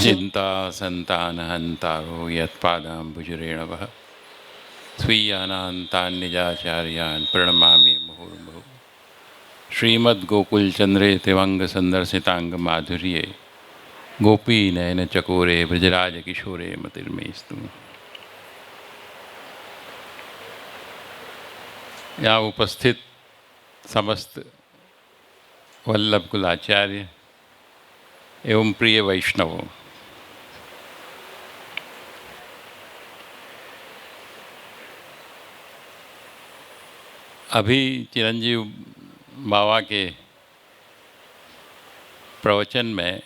चिंता संतानहंतारो यत्पादाम्बुजरेणवः स्वीयानान्तान् निजाचार्यान् प्रणमामि मुहुर्मुहुः। श्रीमद्गोकुलचन्द्रे तिवङ्गसन्दर्शिताङ्गमाधुर्ये गोपीनयनचकोरे ब्रजराजकिशोरे मतिर्मेस्तु। यहाँ उपस्थित समस्त वल्लभ कुलाचार्य एवं प्रिय वैष्णवों, अभी चिरंजीव बाबा के प्रवचन में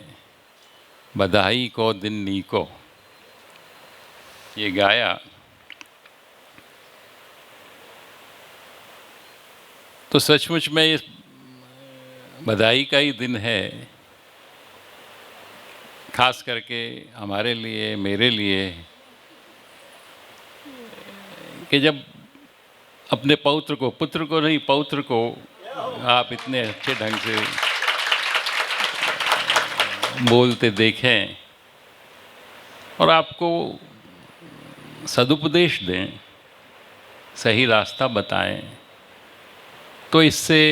बधाई को दिन नीको ये गाया, तो सचमुच में इस बधाई का ही दिन है, खास करके हमारे लिए, मेरे लिए, कि जब अपने पौत्र को, पुत्र को नहीं पौत्र को आप इतने अच्छे ढंग से बोलते देखें और आपको सदुपदेश दें, सही रास्ता बताएं, तो इससे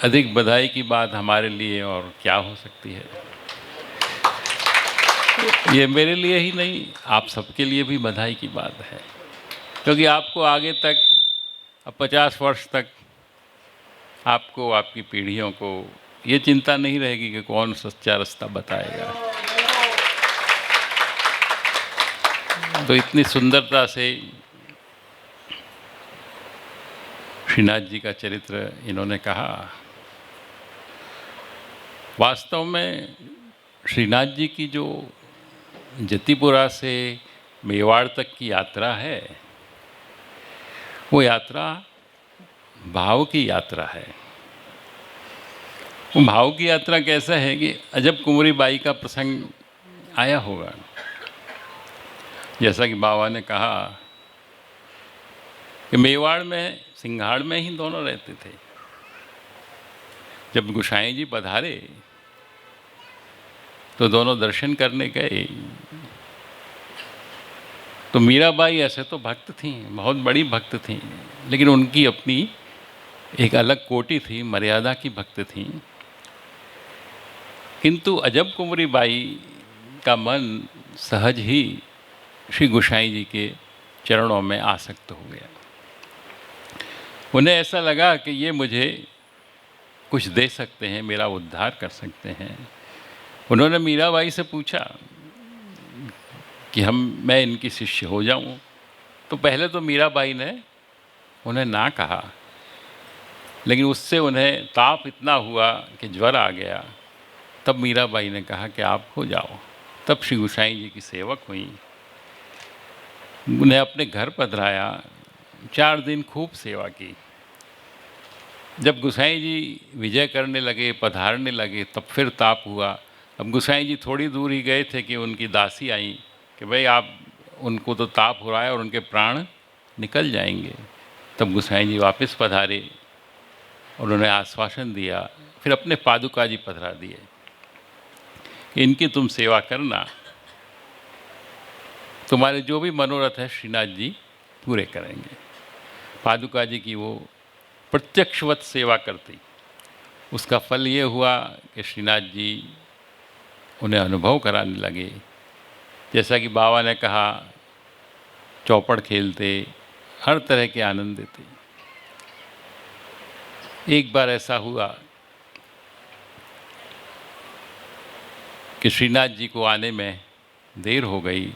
अधिक बधाई की बात हमारे लिए और क्या हो सकती है। ये मेरे लिए ही नहीं, आप सबके लिए भी बधाई की बात है, क्योंकि आपको आगे तक, अब 50 वर्ष तक आपको, आपकी पीढ़ियों को ये चिंता नहीं रहेगी कि कौन सच्चा रास्ता बताएगा। तो इतनी सुंदरता से श्रीनाथ जी का चरित्र इन्होंने कहा। वास्तव में श्रीनाथ जी की जो जतिपुरा से मेवाड़ तक की यात्रा है, वो यात्रा भाव की यात्रा है। वो भाव की यात्रा कैसा है कि अजब कुंवरी बाई का प्रसंग आया होगा। जैसा कि बाबा ने कहा कि मेवाड़ में, सिंघाड़ में ही दोनों रहते थे। जब गोसाई जी पधारे तो दोनों दर्शन करने गए। तो मीराबाई ऐसे तो भक्त थीं, बहुत बड़ी भक्त थीं, लेकिन उनकी अपनी एक अलग कोटि थी, मर्यादा की भक्त थीं। किंतु अजब कुंवरी बाई का मन सहज ही श्री गोसाई जी के चरणों में आसक्त हो गया। उन्हें ऐसा लगा कि ये मुझे कुछ दे सकते हैं, मेरा उद्धार कर सकते हैं। उन्होंने मीराबाई से पूछा कि मैं इनकी शिष्य हो जाऊं। तो पहले तो मीराबाई ने उन्हें ना कहा, लेकिन उससे उन्हें ताप इतना हुआ कि ज्वर आ गया। तब मीराबाई ने कहा कि आप हो जाओ। तब श्री गोसाई जी की सेवक हुई, उन्हें अपने घर पधराया, 4 दिन खूब सेवा की। जब गोसाई जी विजय करने लगे, पधारने लगे, तब फिर ताप हुआ। अब गोसाई जी थोड़ी दूर ही गए थे कि उनकी दासी आई कि भाई आप, उनको तो ताप हो रहा है और उनके प्राण निकल जाएंगे। तब गोसाई जी वापस पधारे और उन्होंने आश्वासन दिया। फिर अपने पादुका जी पधरा दिए कि इनकी तुम सेवा करना, तुम्हारे जो भी मनोरथ है श्रीनाथ जी पूरे करेंगे। पादुका जी की वो प्रत्यक्षवत सेवा करती। उसका फल ये हुआ कि श्रीनाथ जी उन्हें अनुभव कराने लगे। जैसा कि बाबा ने कहा, चौपड़ खेलते, हर तरह के आनंद देते। एक बार ऐसा हुआ कि श्रीनाथ जी को आने में देर हो गई।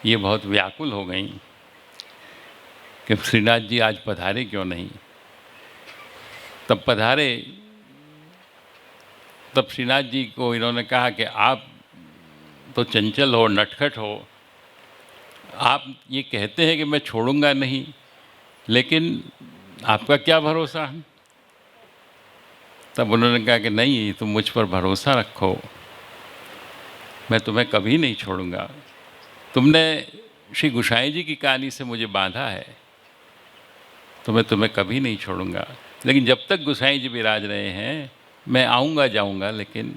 ये बहुत व्याकुल हो गई कि श्रीनाथ जी आज पधारे क्यों नहीं। तब पधारे, तब श्रीनाथ जी को इन्होंने कहा कि आप तो चंचल हो, नटखट हो, आप ये कहते हैं कि मैं छोड़ूंगा नहीं, लेकिन आपका क्या भरोसा है। तब उन्होंने कहा कि नहीं, तुम मुझ पर भरोसा रखो, मैं तुम्हें कभी नहीं छोड़ूंगा। तुमने श्री गोसाई जी की कहानी से मुझे बांधा है, तो मैं तुम्हें कभी नहीं छोड़ूंगा। लेकिन जब तक गोसाई जी विराज रहे हैं, मैं आऊँगा जाऊँगा, लेकिन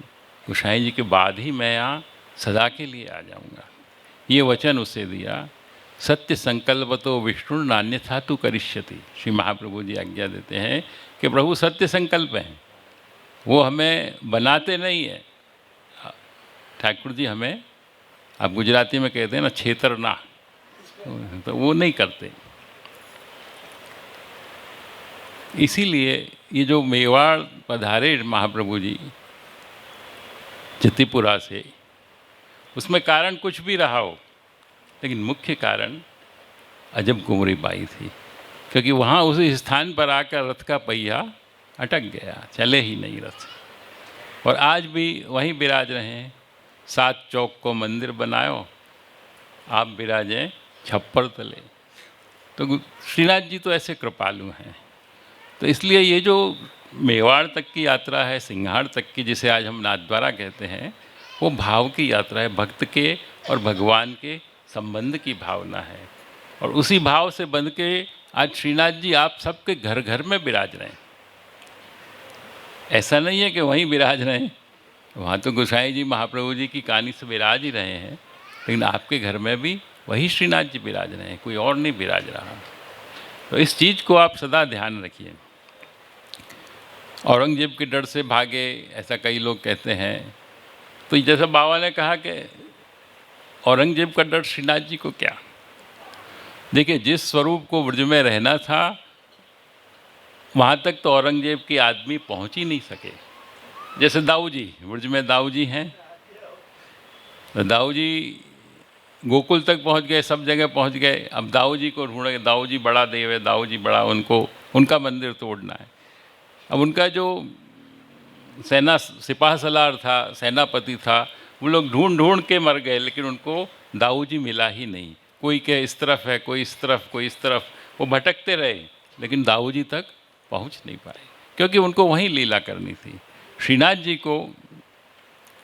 गोसाई जी के बाद ही मैं यहाँ सदा के लिए आ जाऊंगा। ये वचन उसे दिया। सत्य संकल्पतो विष्णु नान्यथा तु करिष्यति। श्री महाप्रभु जी आज्ञा देते हैं कि प्रभु सत्य संकल्प हैं, वो हमें बनाते नहीं है। ठाकुर जी हमें, आप गुजराती में कहते हैं ना, छेतरना, तो वो नहीं करते। इसीलिए ये जो मेवाड़ पधारे महाप्रभु जी जतिपुरा से, उसमें कारण कुछ भी रहा हो, लेकिन मुख्य कारण अजब कुंवरी बाई थी, क्योंकि वहाँ उस स्थान पर आकर रथ का पहिया अटक गया, चले ही नहीं रथ। और आज भी वहीं विराज रहे हैं। 7 चौक को मंदिर बनायो, आप विराजें छप्पर तले। तो श्रीनाथ जी तो ऐसे कृपालु हैं। तो इसलिए ये जो मेवाड़ तक की यात्रा है, सिंघाड़ तक की, जिसे आज हम नाथद्वारा कहते हैं, वो भाव की यात्रा है, भक्त के और भगवान के संबंध की भावना है। और उसी भाव से बंध के आज श्रीनाथ जी आप सबके घर घर में विराज रहे हैं। ऐसा नहीं है कि वहीं विराज रहे हैं, वहाँ तो गोसाई जी महाप्रभु जी की कहानी से विराज ही रहे हैं, लेकिन आपके घर में भी वही श्रीनाथ जी विराज रहे हैं, कोई और नहीं विराज रहा। तो इस चीज़ को आप सदा ध्यान रखिए। औरंगजेब के डर से भागे, ऐसा कई लोग कहते हैं। तो जैसा बाबा ने कहा कि औरंगजेब का डर श्रीनाथ जी को क्या। देखिए, जिस स्वरूप को ब्रज में रहना था, वहाँ तक तो औरंगजेब के आदमी पहुँच ही नहीं सके। जैसे दाऊ जी, ब्रज में दाऊ जी हैं, तो दाऊ जी गोकुल तक पहुँच गए, सब जगह पहुँच गए। अब दाऊ जी को ढूंढे, दाऊ जी बड़ा देव है, दाऊ जी बड़ा, उनको उनका मंदिर तोड़ना है। अब उनका जो सेना सिपाह सलार था, सेनापति था, वो लोग ढूंढ ढूंढ के मर गए, लेकिन उनको दाऊ जी मिला ही नहीं। कोई के इस तरफ है, कोई इस तरफ, कोई इस तरफ, वो भटकते रहे, लेकिन दाऊ जी तक पहुंच नहीं पाए, क्योंकि उनको वहीं लीला करनी थी। श्रीनाथ जी को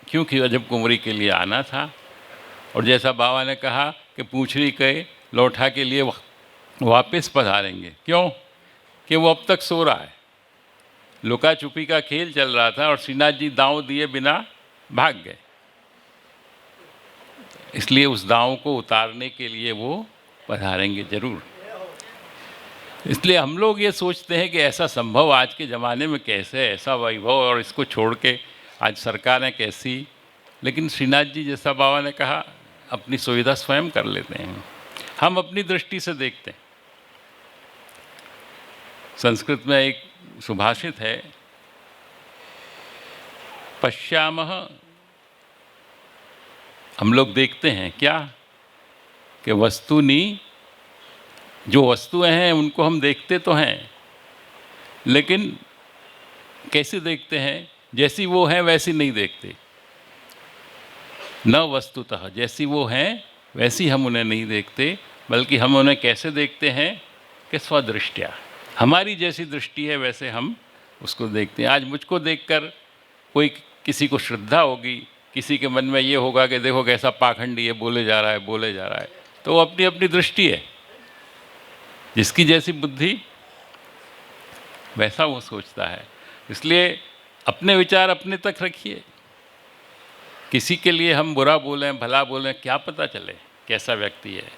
क्योंकि अजब कुंवरी के लिए आना था, और जैसा बाबा ने कहा कि पूंछड़ी के लौठा के लिए वापस पधारेंगे। क्यों? कि वो अब तक सो रहा है, लुका छुपी का खेल चल रहा था, और श्रीनाथ जी दांव दिए बिना भाग गए। इसलिए उस दांव को उतारने के लिए वो पधारेंगे जरूर। इसलिए हम लोग ये सोचते हैं कि ऐसा संभव आज के ज़माने में कैसे, ऐसा वैभव, और इसको छोड़ के आज सरकारें कैसी। लेकिन श्रीनाथ जी, जैसा बाबा ने कहा, अपनी सुविधा स्वयं कर लेते हैं। हम अपनी दृष्टि से देखते हैं। संस्कृत में एक सुभाषित है, पश्यामः, हम लोग देखते हैं क्या, कि वस्तुनि, जो वस्तुएं हैं उनको हम देखते तो हैं, लेकिन कैसे देखते हैं? जैसी वो हैं वैसी नहीं देखते। न वस्तुतः, जैसी वो हैं वैसी हम उन्हें नहीं देखते, बल्कि हम उन्हें कैसे देखते हैं कि स्वदृष्टिया, हमारी जैसी दृष्टि है वैसे हम उसको देखते हैं। आज मुझको देखकर कोई, किसी को श्रद्धा होगी, किसी के मन में ये होगा कि देखो कैसा पाखंडी है, बोले जा रहा है, बोले जा रहा है, तो वो अपनी अपनी दृष्टि है। जिसकी जैसी बुद्धि वैसा वो सोचता है। इसलिए अपने विचार अपने तक रखिए। किसी के लिए हम बुरा बोलें, भला बोलें, क्या पता चले कैसा व्यक्ति है।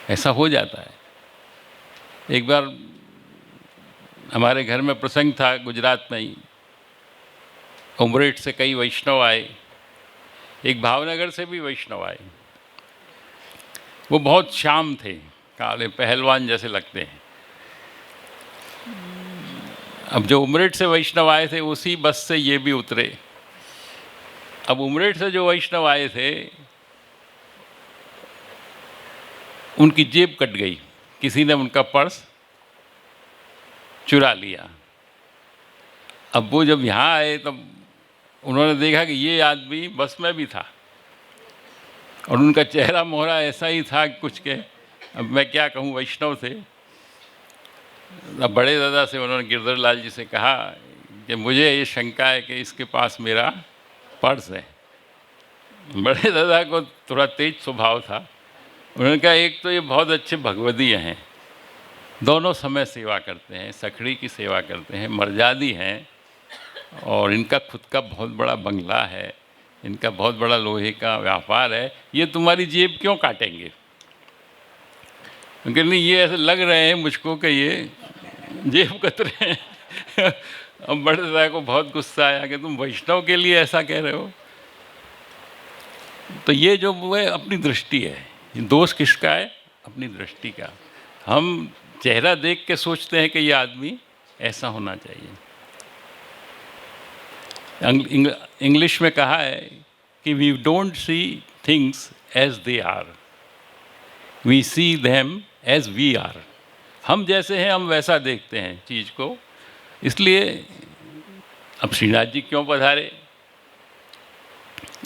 ऐसा हो जाता है। एक बार हमारे घर में प्रसंग था, गुजरात में ही। उमरेठ से कई वैष्णव आए, एक भावनगर से भी वैष्णव आए। वो बहुत श्याम थे, काले पहलवान जैसे लगते हैं। अब जो उमरेठ से वैष्णव आए थे, उसी बस से ये भी उतरे। अब उमरेठ से जो वैष्णव आए थे, उनकी जेब कट गई, किसी ने उनका पर्स चुरा लिया। अब वो जब यहाँ आए तब उन्होंने देखा कि ये आदमी बस में भी था, और उनका चेहरा मोहरा ऐसा ही था कुछ के, अब मैं क्या कहूँ, वैष्णव थे। अब बड़े दादा से उन्होंने, गिरधर लाल जी से कहा कि मुझे ये शंका है कि इसके पास मेरा पर्स है। बड़े दादा को थोड़ा तेज स्वभाव था। उन्होंने कहा, एक तो ये बहुत अच्छे भगवदीय हैं, दोनों समय सेवा करते हैं, सखड़ी की सेवा करते हैं, मर्यादी हैं, और इनका खुद का बहुत बड़ा बंगला है, इनका बहुत बड़ा लोहे का व्यापार है, ये तुम्हारी जेब क्यों काटेंगे? क्योंकि नहीं, ये ऐसे लग रहे हैं मुझको कि ये जेब कत रहे हैं। अब बड़े साहब को बहुत गुस्सा आया कि तुम वैष्णव के लिए ऐसा कह रहे हो। तो ये जो वो है अपनी दृष्टि है, दोष किसका है? अपनी दृष्टि का। हम चेहरा देख के सोचते हैं कि ये आदमी ऐसा होना चाहिए। इंग्लिश में कहा है कि we don't see things as they are, we see them as we are. हम जैसे हैं हम वैसा देखते हैं चीज़ को। इसलिए अब श्रीनाथ जी क्यों पधारे?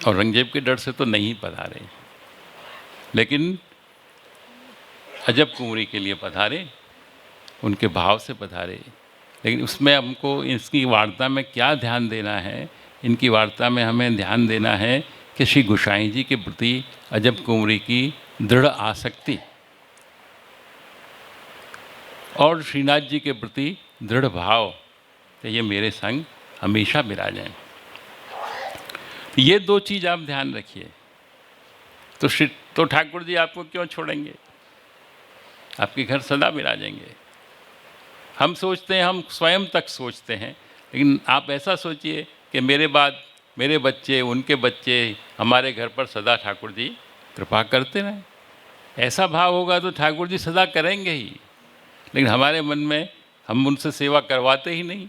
औरंगजेब के डर से तो नहीं पधारे, लेकिन अजब कुंवरी के लिए पधारे, उनके भाव से पधारे। लेकिन उसमें हमको इसकी वार्ता में क्या ध्यान देना है? इनकी वार्ता में हमें ध्यान देना है कि श्री गोसाई जी के प्रति अजब कुंवरी की दृढ़ आसक्ति और श्रीनाथ जी के प्रति दृढ़ भाव कि ये मेरे संग हमेशा विराजें। ये दो चीज़ आप ध्यान रखिए, तो ठाकुर जी आपको क्यों छोड़ेंगे? आपके घर सदा विराजेंगे। हम सोचते हैं, हम स्वयं तक सोचते हैं, लेकिन आप ऐसा सोचिए कि मेरे बाद मेरे बच्चे, उनके बच्चे हमारे घर पर सदा ठाकुर जी कृपा करते रहें। ऐसा भाव होगा तो ठाकुर जी सदा करेंगे ही, लेकिन हमारे मन में हम उनसे सेवा करवाते ही नहीं,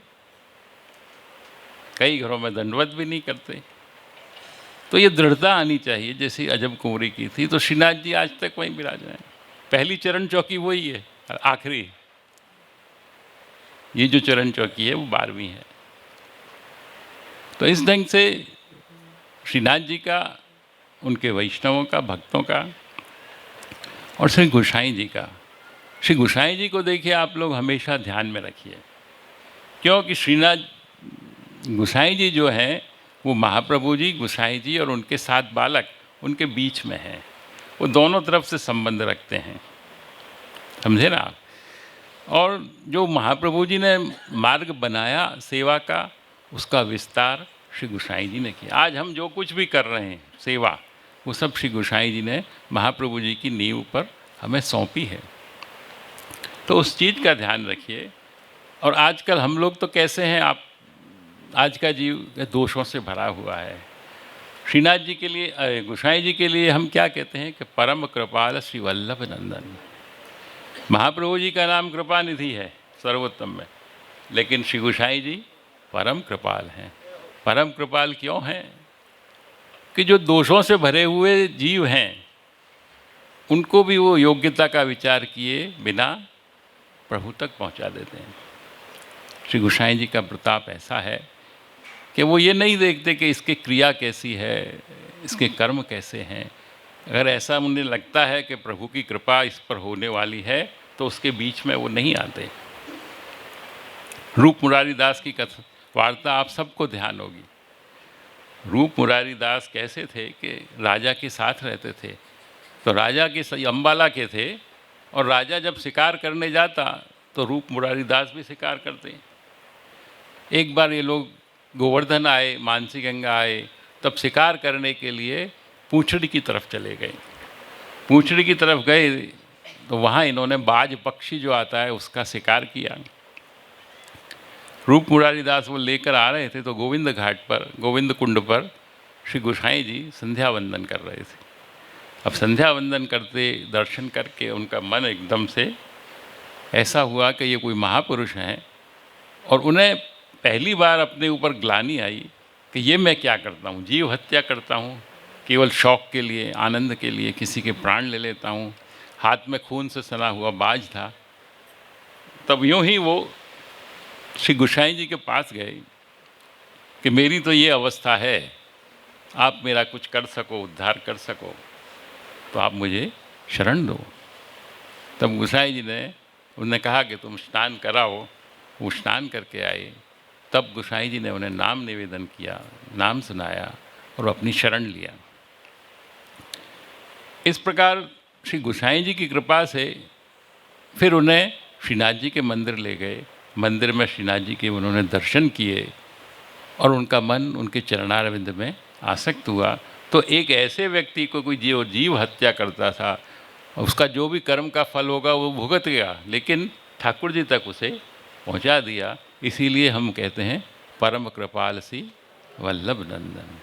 कई घरों में दंडवत भी नहीं करते। तो ये दृढ़ता आनी चाहिए जैसी अजब कुंवरी की थी। तो श्रीनाथ जी आज तक वहीं विराज रहे हैं। पहली चरण चौकी वही है, आखिरी ये जो चरण चौकी है वो 12वीं है। तो इस ढंग से श्रीनाथ जी का, उनके वैष्णवों का, भक्तों का और श्री गोसाई जी का। श्री गोसाई जी को देखिए आप लोग हमेशा ध्यान में रखिए, क्योंकि श्रीनाथ गोसाई जी जो हैं वो महाप्रभु जी, गोसाई जी और उनके 7 बालक उनके बीच में हैं। वो दोनों तरफ से संबंध रखते हैं, समझे ना आप? और जो महाप्रभु जी ने मार्ग बनाया सेवा का, उसका विस्तार श्री गोसाई जी ने किया। आज हम जो कुछ भी कर रहे हैं सेवा, वो सब श्री गोसाई जी ने महाप्रभु जी की नींव पर हमें सौंपी है। तो उस चीज़ का ध्यान रखिए। और आजकल हम लोग तो कैसे हैं, आप आज का जीव दोषों से भरा हुआ है। श्रीनाथ जी के लिए, गोसाई जी के लिए हम क्या कहते हैं कि परम कृपाल श्री वल्लभ नंदन। महाप्रभु जी का नाम कृपा निधि है सर्वोत्तम में, लेकिन श्री गोसाई जी परम कृपाल हैं। परम कृपाल क्यों हैं? कि जो दोषों से भरे हुए जीव हैं उनको भी वो योग्यता का विचार किए बिना प्रभु तक पहुंचा देते हैं। श्री गोसाई जी का प्रताप ऐसा है कि वो ये नहीं देखते कि इसकी क्रिया कैसी है, इसके कर्म कैसे हैं। अगर ऐसा उन्हें लगता है कि प्रभु की कृपा इस पर होने वाली है तो उसके बीच में वो नहीं आते। रूप मुरारी दास की कथा वार्ता आप सबको ध्यान होगी। रूप मुरारी दास कैसे थे कि राजा के साथ रहते थे। तो राजा के अम्बाला के थे, और राजा जब शिकार करने जाता तो रूप मुरारी दास भी शिकार करते। एक बार ये लोग गोवर्धन आए, मानसी गंगा आए, तब शिकार करने के लिए पूंछड़ी की तरफ चले गए। पूंछड़ी की तरफ गए तो वहाँ इन्होंने बाज पक्षी जो आता है उसका शिकार किया। रूप मुरारी दास वो लेकर आ रहे थे तो गोविंद घाट पर, गोविंद कुंड पर श्री गोसाई जी संध्या वंदन कर रहे थे। अब संध्या वंदन करते दर्शन करके उनका मन एकदम से ऐसा हुआ कि ये कोई महापुरुष हैं, और उन्हें पहली बार अपने ऊपर ग्लानि आई कि ये मैं क्या करता हूँ, जीव हत्या करता हूँ केवल शौक़ के लिए, आनंद के लिए, किसी के प्राण ले लेता हूँ। हाथ में खून से सना हुआ बाज था। तब यूँ ही वो श्री गोसाई जी के पास गए कि मेरी तो ये अवस्था है, आप मेरा कुछ कर सको, उद्धार कर सको तो आप मुझे शरण दो। तब गोसाई जी ने उन्हें कहा कि तुम स्नान कराओ। वो स्नान करके आए। तब गोसाई जी ने उन्हें नाम निवेदन किया, नाम सुनाया और अपनी शरण लिया। इस प्रकार श्री गोसाई जी की कृपा से फिर उन्हें श्रीनाथ जी के मंदिर ले गए। मंदिर में श्रीनाथ जी के उन्होंने दर्शन किए और उनका मन उनके चरणारविंद में आसक्त हुआ तो एक ऐसे व्यक्ति को कोई जीव हत्या करता था, उसका जो भी कर्म का फल होगा वो भुगत गया, लेकिन ठाकुर जी तक उसे पहुंचा दिया। इसीलिए हम कहते हैं परम कृपाल सी वल्लभ नंदन।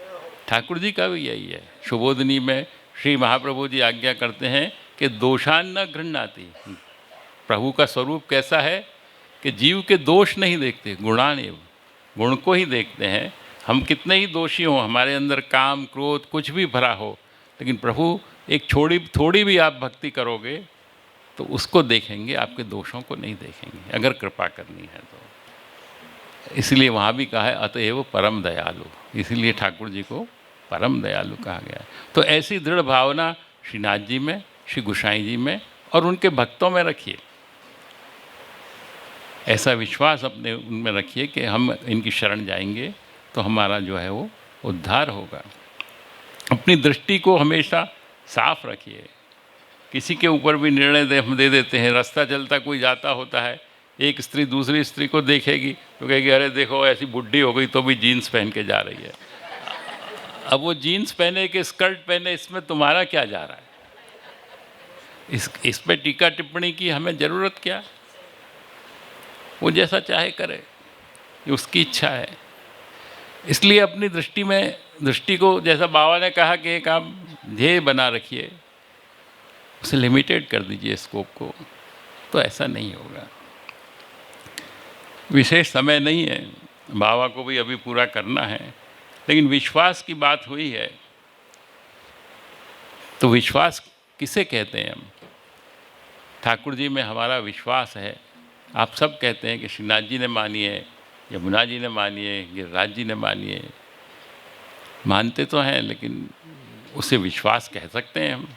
ठाकुर जी का भी यही है। शुभोदनी में श्री महाप्रभु जी आज्ञा करते हैं कि दोषान न गृह्णाति। प्रभु का स्वरूप कैसा है कि जीव के दोष नहीं देखते, गुणानेव, गुण को ही देखते हैं। हम कितने ही दोषी हों, हमारे अंदर काम क्रोध कुछ भी भरा हो, लेकिन प्रभु एक थोड़ी भी आप भक्ति करोगे तो उसको देखेंगे, आपके दोषों को नहीं देखेंगे, अगर कृपा करनी है तो। इसलिए वहाँ भी कहा है अतएव परम दयालु, इसीलिए ठाकुर जी को परम दयालु कहा गया है। तो ऐसी दृढ़ भावना श्रीनाथ जी में, श्री गोसाई जी में और उनके भक्तों में रखिए। ऐसा विश्वास अपने उनमें रखिए कि हम इनकी शरण जाएंगे तो हमारा जो है वो उद्धार होगा। अपनी दृष्टि को हमेशा साफ रखिए। किसी के ऊपर भी निर्णय हम दे देते हैं, रास्ता चलता कोई जाता होता है, एक स्त्री दूसरी स्त्री को देखेगी तो कहेगी अरे देखो ऐसी बुढ़ी हो गई तो भी जीन्स पहन के जा रही है। अब वो जीन्स पहने कि स्कर्ट पहने, इसमें तुम्हारा क्या जा रहा है? इस पे टीका टिप्पणी की हमें ज़रूरत क्या? वो जैसा चाहे करे, ये उसकी इच्छा है। इसलिए अपनी दृष्टि को जैसा बाबा ने कहा कि एक आप ध्येय बना रखिए, उसे लिमिटेड कर दीजिए स्कोप को, तो ऐसा नहीं होगा। विशेष समय नहीं है, बाबा को भी अभी पूरा करना है, लेकिन विश्वास की बात हुई है तो विश्वास किसे कहते हैं हम? ठाकुर जी में हमारा विश्वास है। आप सब कहते हैं कि श्रीनाथ जी ने मानी है, यमुना जी ने मानी है, गिरिराज जी ने मानी है। मानते तो हैं, लेकिन उसे विश्वास कह सकते हैं हम?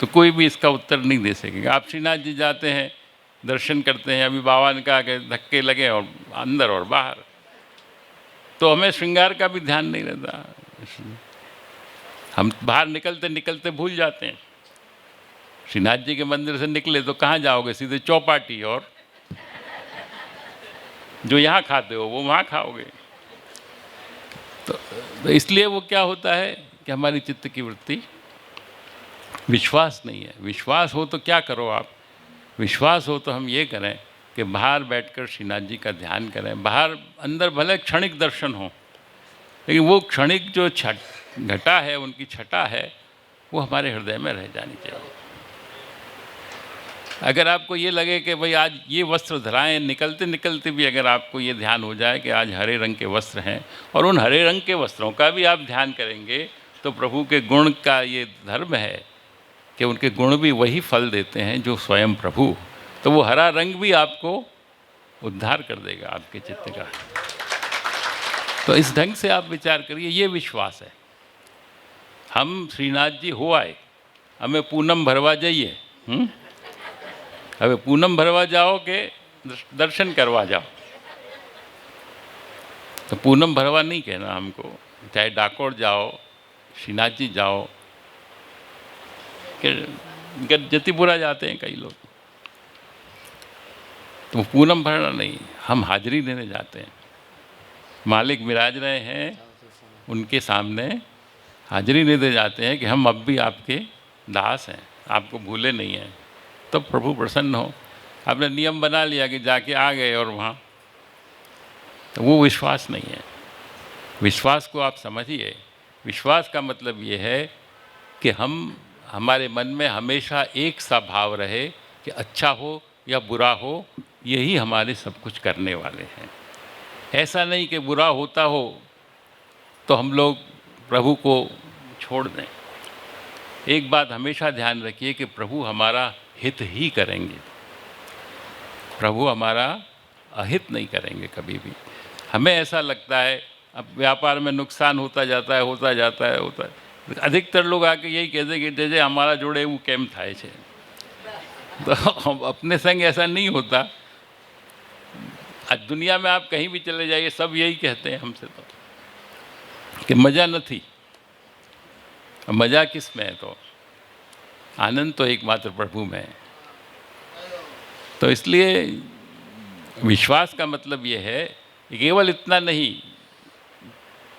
तो कोई भी इसका उत्तर नहीं दे सकेगा। आप श्रीनाथ जी जाते हैं, दर्शन करते हैं, अभी बाबा ने कहा कि धक्के लगे और अंदर और बाहर, तो हमें श्रृंगार का भी ध्यान नहीं रहता। हम बाहर निकलते निकलते भूल जाते हैं। श्रीनाथ जी के मंदिर से निकले तो कहाँ जाओगे? सीधे चौपाटी, और जो यहाँ खाते हो वो वहाँ खाओगे। तो इसलिए वो क्या होता है कि हमारी चित्त की वृत्ति, विश्वास नहीं है। विश्वास हो तो क्या करो आप? विश्वास हो तो हम ये करें कि बाहर बैठकर श्रीनाथ जी का ध्यान करें। बाहर अंदर भले क्षणिक दर्शन हो, लेकिन वो क्षणिक जो घटा है, उनकी छटा है, वो हमारे हृदय में रह जानी चाहिए। अगर आपको ये लगे कि भाई आज ये वस्त्र धराएं, निकलते निकलते भी अगर आपको ये ध्यान हो जाए कि आज हरे रंग के वस्त्र हैं, और उन हरे रंग के वस्त्रों का भी आप ध्यान करेंगे, तो प्रभु के गुण का ये धर्म है कि उनके गुण भी वही फल देते हैं जो स्वयं प्रभु। तो वो हरा रंग भी आपको उद्धार कर देगा आपके चित्त का। तो इस ढंग से आप विचार करिए, ये विश्वास है। हम श्रीनाथ जी हो आए, हमें पूनम भरवा जाइए, हमें पूनम भरवा जाओ के दर्शन करवा जाओ। तो पूनम भरवा नहीं कहना हमको, चाहे डाकोर जाओ, श्रीनाथ जी जाओ, कि जतिपुरा जाते हैं कई लोग, तो पूनम भरना नहीं, हम हाजिरी देने जाते हैं। मालिक विराज रहे हैं, उनके सामने हाजिरी देने जाते हैं कि हम अब भी आपके दास हैं, आपको भूले नहीं हैं। तो प्रभु प्रसन्न हो। आपने नियम बना लिया कि जाके आ गए और वहाँ, तो वो विश्वास नहीं है। विश्वास को आप समझिए। विश्वास का मतलब ये है कि हमारे मन में हमेशा एक सा भाव रहे कि अच्छा हो या बुरा हो, यही हमारे सब कुछ करने वाले हैं। ऐसा नहीं कि बुरा होता हो तो हम लोग प्रभु को छोड़ दें। एक बात हमेशा ध्यान रखिए कि प्रभु हमारा हित ही करेंगे, प्रभु हमारा अहित नहीं करेंगे कभी भी। हमें ऐसा लगता है, अब व्यापार में नुकसान होता जाता है। अधिकतर लोग आके यही कहते हैं कि जैसे हमारा जोड़े वो केम थाय छे। तो अपने संग ऐसा नहीं होता। आज दुनिया में आप कहीं भी चले जाइए, सब यही कहते हैं हमसे तो कि मज़ा नहीं। मज़ा किस में है? तो आनंद तो एकमात्र प्रभु में है। तो इसलिए विश्वास का मतलब ये है, केवल इतना नहीं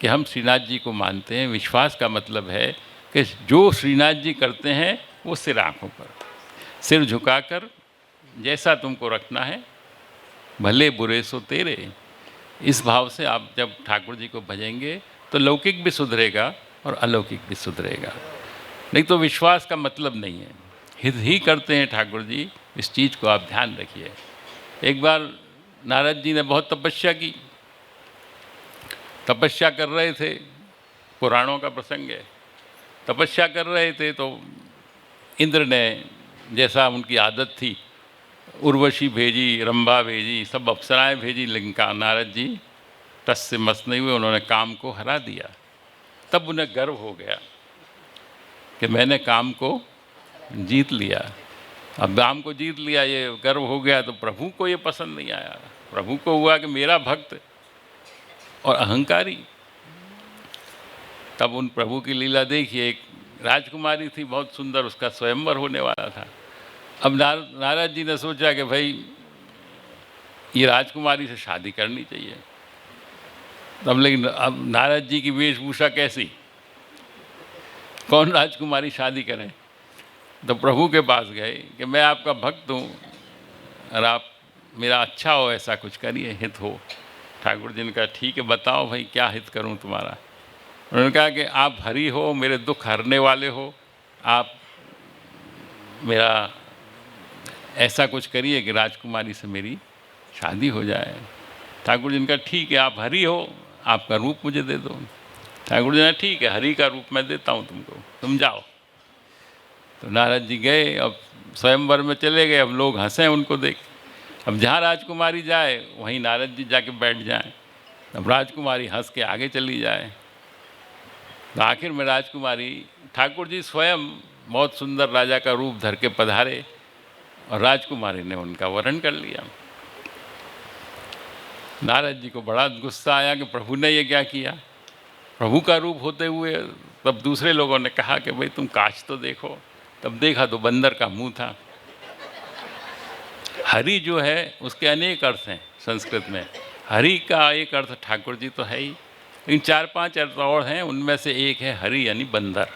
कि हम श्रीनाथ जी को मानते हैं। विश्वास का मतलब है कि जो श्रीनाथ जी करते हैं वो सिर आँखों पर, सिर झुकाकर जैसा तुमको रखना है, भले बुरे सो तेरे। इस भाव से आप जब ठाकुर जी को भजेंगे तो लौकिक भी सुधरेगा और अलौकिक भी सुधरेगा। नहीं तो विश्वास का मतलब नहीं है, हित ही करते हैं ठाकुर जी, इस चीज़ को आप ध्यान रखिए। एक बार नारद जी ने बहुत तपस्या की, तपस्या कर रहे थे, पुराणों का प्रसंग है, तपस्या कर रहे थे तो इंद्र ने, जैसा उनकी आदत थी, उर्वशी भेजी, रंभा भेजी, सब अप्सराएं भेजी, लेकिन नारद जी टस से मस नहीं हुए, उन्होंने काम को हरा दिया। तब उन्हें गर्व हो गया कि मैंने काम को जीत लिया। अब काम को जीत लिया, ये गर्व हो गया, तो प्रभु को ये पसंद नहीं आया। प्रभु को हुआ कि मेरा भक्त और अहंकारी। तब उन प्रभु की लीला देखिए, एक राजकुमारी थी बहुत सुंदर, उसका स्वयंवर होने वाला था। अब नारद जी ने सोचा कि भाई ये राजकुमारी से शादी करनी चाहिए। तब लेकिन अब नारद जी की वेशभूषा कैसी, कौन राजकुमारी शादी करे? तो प्रभु के पास गए कि मैं आपका भक्त हूँ और आप मेरा अच्छा हो ऐसा कुछ करिए, हित हो। ठाकुर जी ने कहा ठीक है, बताओ भाई क्या हित करूँ तुम्हारा। उन्होंने कहा कि आप हरि हो, मेरे दुख हरने वाले हो, आप मेरा ऐसा कुछ करिए कि राजकुमारी से मेरी शादी हो जाए। ठाकुर जी ने कहा ठीक है, आप हरि हो, आपका रूप मुझे दे दो। ठाकुर जी ने ठीक है, हरि का रूप मैं देता हूँ तुमको, तुम जाओ। तो नारद जी गए, अब स्वयंवर में चले गए। अब लोग हंसे उनको देख, अब जहाँ राजकुमारी जाए वहीं नारद जी जाके बैठ जाएं। अब राजकुमारी हंस के आगे चली जाए। तो आखिर में राजकुमारी, ठाकुर जी स्वयं बहुत सुंदर राजा का रूप धर के पधारे और राजकुमारी ने उनका वरण कर लिया। नारद जी को बड़ा गुस्सा आया कि प्रभु ने ये क्या किया। प्रभु का रूप होते हुए तब दूसरे लोगों ने कहा कि भाई तुम काश तो देखो। तब देखा तो बंदर का मुंह था। हरि जो है उसके अनेक अर्थ हैं संस्कृत में। हरि का एक अर्थ ठाकुर जी तो है ही, लेकिन 4-5 अर्थ और हैं, उनमें से एक है हरि यानी बंदर।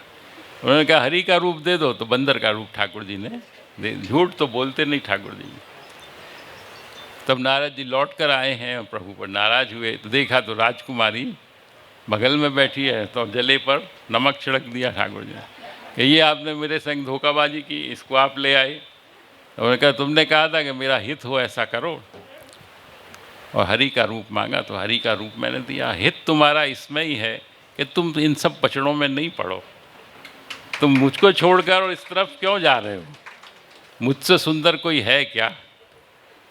उन्होंने कहा हरि का रूप दे दो, तो बंदर का रूप ठाकुर जी ने दे। झूठ तो बोलते नहीं ठाकुर जी। तब नारद जी लौट कर आए हैं और प्रभु पर नाराज हुए। तो देखा तो राजकुमारी बगल में बैठी है, तो जले पर नमक छिड़क दिया ठाकुर जी ने कि ये आपने मेरे संग धोखाबाजी की, इसको आप ले आए। तो उन्होंने कहा तुमने कहा था कि मेरा हित हो ऐसा करो, और हरि का रूप मांगा तो हरि का रूप मैंने दिया। हित तुम्हारा इसमें ही है कि तुम इन सब पचड़ों में नहीं पड़ो। तुम मुझको छोड़कर और इस तरफ क्यों जा रहे हो? मुझसे सुंदर कोई है क्या?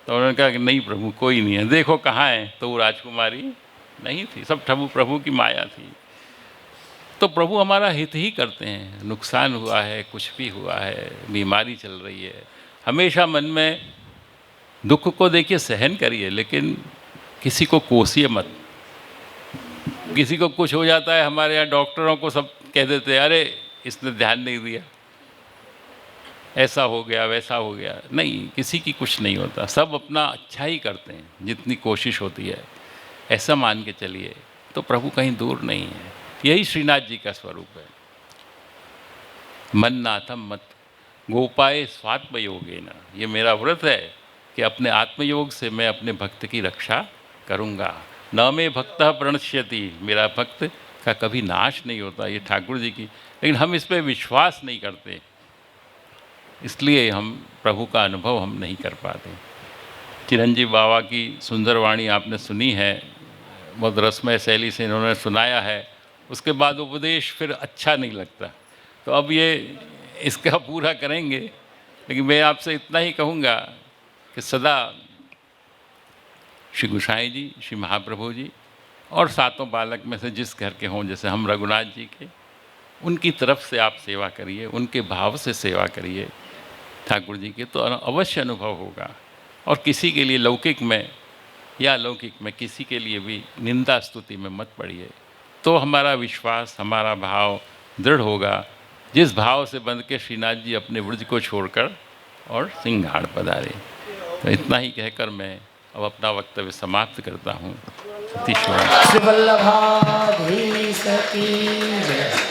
तो उन्होंने कहा कि नहीं प्रभु, कोई नहीं है। देखो कहाँ है, तो वो राजकुमारी नहीं थी, सब प्रभु की माया थी। तो प्रभु हमारा हित ही करते हैं। नुकसान हुआ है, कुछ भी हुआ है, बीमारी चल रही है, हमेशा मन में दुख को देखिए, सहन करिए, लेकिन किसी को कोसिए मत। किसी को कुछ हो जाता है, हमारे यहाँ डॉक्टरों को सब कह देते हैं अरे इसने ध्यान नहीं दिया, ऐसा हो गया वैसा हो गया। नहीं, किसी की कुछ नहीं होता, सब अपना अच्छा ही करते हैं जितनी कोशिश होती है, ऐसा मान के चलिए। तो प्रभु कहीं दूर नहीं है। यही श्रीनाथ जी का स्वरूप है। मन नाथम मत गोपाए स्वात्मयोगेन। ये मेरा व्रत है कि अपने आत्मयोग से मैं अपने भक्त की रक्षा करूँगा। न मे भक्तः प्रणश्यति, मेरा भक्त का कभी नाश नहीं होता। ये ठाकुर जी की, लेकिन हम इस पर विश्वास नहीं करते, इसलिए हम प्रभु का अनुभव हम नहीं कर पाते। चिरंजीव बाबा की सुंदर वाणी आपने सुनी है, बहुत रसमय शैली से इन्होंने सुनाया है। उसके बाद उपदेश फिर अच्छा नहीं लगता, तो अब ये इसका पूरा करेंगे। लेकिन मैं आपसे इतना ही कहूँगा कि सदा श्री गोसाई जी, श्री महाप्रभु जी और सातों बालक में से जिस घर के हों, जैसे हम रघुनाथ जी के, उनकी तरफ से आप सेवा करिए, उनके भाव से सेवा करिए ठाकुर जी के, तो अवश्य अनुभव होगा। और किसी के लिए लौकिक में या लौकिक में किसी के लिए भी निंदा स्तुति में मत पड़िए, तो हमारा विश्वास, हमारा भाव दृढ़ होगा। जिस भाव से बंध के श्रीनाथ जी अपने ब्रज को छोड़कर और सिंहघाट पधारे। तो इतना ही कहकर मैं अब अपना वक्तव्य समाप्त करता हूँ। अतिशय श्री वल्लभाधीश की जय।